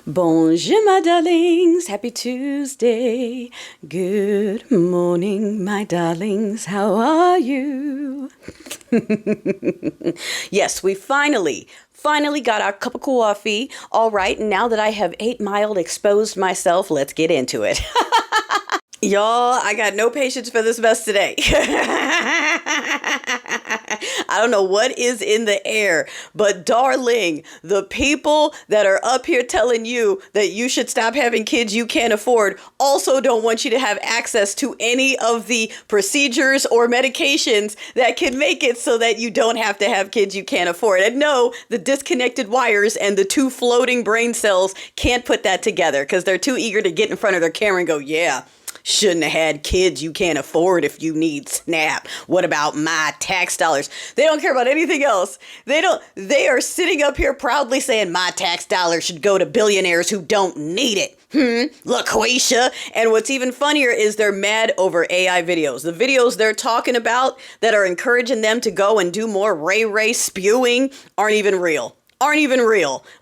Bonjour, my darlings. Happy Tuesday. Good morning, my darlings. How are you? Yes, we finally got our cup of coffee. All right, now that I have 8 Mile exposed myself, let's get into it. Y'all, I got no patience for this mess today. I don't know what is in the air, but darling, the people that are up here telling you that you should stop having kids you can't afford also don't want you to have access to any of the procedures or medications that can make it so that you don't have to have kids you can't afford. And no, the disconnected wires and the two floating brain cells can't put that together because they're too eager to get in front of their camera and go, yeah. Shouldn't have had kids you can't afford if you need SNAP. What about my tax dollars? They don't care about anything else. They are sitting up here proudly saying my tax dollars should go to billionaires who don't need it. LaQuisha. And what's even funnier is they're mad over AI videos. The videos they're talking about that are encouraging them to go and do more ray spewing aren't even real.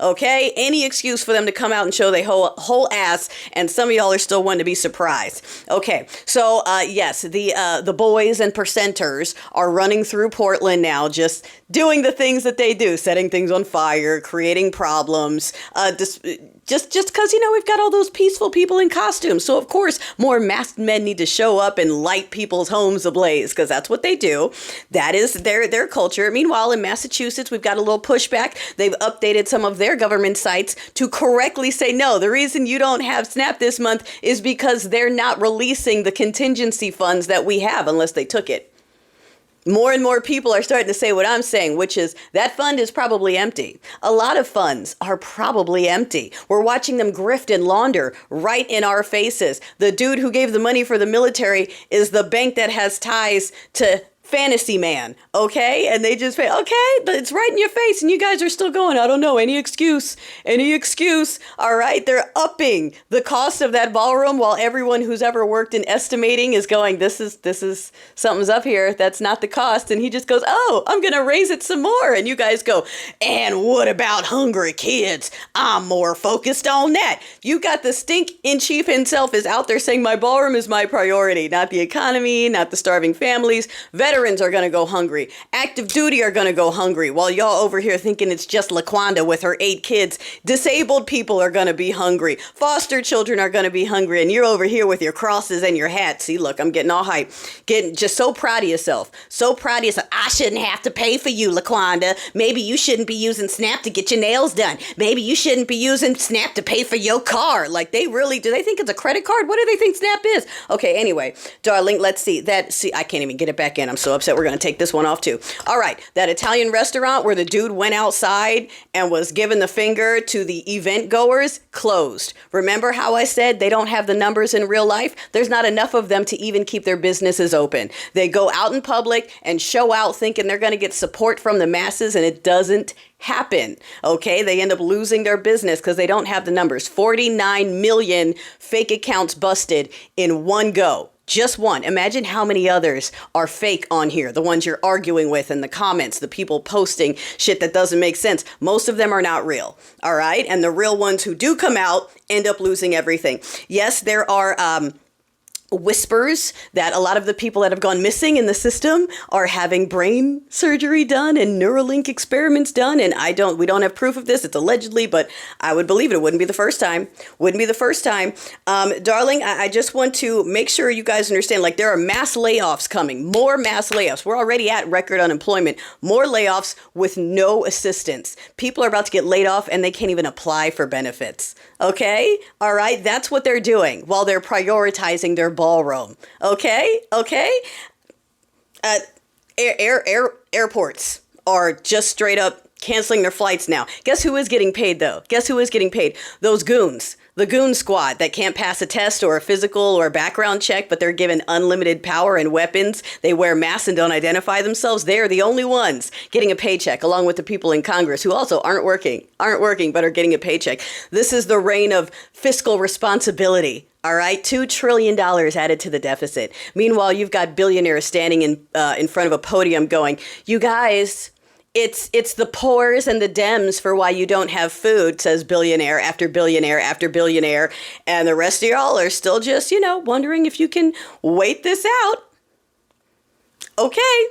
Okay? Any excuse for them to come out and show their whole ass, and some of y'all are still wanting to be surprised. Okay, so yes, the boys and percenters are running through Portland now, just doing the things that they do, setting things on fire, creating problems, just because, we've got all those peaceful people in costumes. So, of course, more masked men need to show up and light people's homes ablaze, because that's what they do. That is their culture. Meanwhile, in Massachusetts, we've got a little pushback. They've updated some of their government sites to correctly say, no, the reason you don't have SNAP this month is because they're not releasing the contingency funds that we have unless they took it. More and more people are starting to say what I'm saying, which is that fund is probably empty. A lot of funds are probably empty. We're watching them grift and launder right in our faces. The dude who gave the money for the military is the bank that has ties to Fantasy Man, okay? And they just say, okay, but it's right in your face and you guys are still going, I don't know, any excuse, all right? They're upping the cost of that ballroom while everyone who's ever worked in estimating is going, this is, something's up here, that's not the cost. And he just goes, oh, I'm gonna raise it some more. And you guys go, and what about hungry kids? I'm more focused on that. You got the stink-in-chief himself is out there saying my ballroom is my priority, not the economy, not the starving families. Veterans are going to go hungry. Active duty are going to go hungry while y'all over here thinking it's just LaQuanda with her 8 kids. Disabled people are going to be hungry. Foster children are going to be hungry. And you're over here with your crosses and your hats. See, look, I'm getting all hype. Getting just so proud of yourself. So proud of yourself. I shouldn't have to pay for you, LaQuanda. Maybe you shouldn't be using SNAP to get your nails done. Maybe you shouldn't be using SNAP to pay for your car. Like do they think it's a credit card? What do they think SNAP is? Okay, anyway, darling, let's see. I can't even get it back in. I'm so upset we're going to take this one off too. All right, that Italian restaurant where the dude went outside and was giving the finger to the event goers, closed. Remember how I said they don't have the numbers in real life? There's not enough of them to even keep their businesses open. They go out in public and show out thinking they're going to get support from the masses, and it doesn't happen. Okay, they end up losing their business because they don't have the numbers. 49 million fake accounts busted in one go. Just one. Imagine how many others are fake on here. The ones you're arguing with in the comments, the people posting shit that doesn't make sense. Most of them are not real. All right. And the real ones who do come out end up losing everything. Yes, there are whispers that a lot of the people that have gone missing in the system are having brain surgery done and Neuralink experiments done. And we don't have proof of this. It's allegedly, but I would believe it wouldn't be the first time. Darling, I just want to make sure you guys understand, there are mass layoffs coming, more mass layoffs. We're already at record unemployment, more layoffs with no assistance. People are about to get laid off and they can't even apply for benefits. Okay. All right. That's what they're doing while they're prioritizing their ballroom. Okay. Airports are just straight up canceling their flights now. Guess who is getting paid though? Those goons. The goon squad that can't pass a test or a physical or a background check, but they're given unlimited power and weapons. They wear masks and don't identify themselves. They're the only ones getting a paycheck, along with the people in Congress who also aren't working, but are getting a paycheck. This is the reign of fiscal responsibility. All right, $2 trillion added to the deficit. Meanwhile, you've got billionaires standing in front of a podium going, you guys, It's the pores and the Dems for why you don't have food, says billionaire after billionaire after billionaire. And the rest of y'all are still just, wondering if you can wait this out. Okay.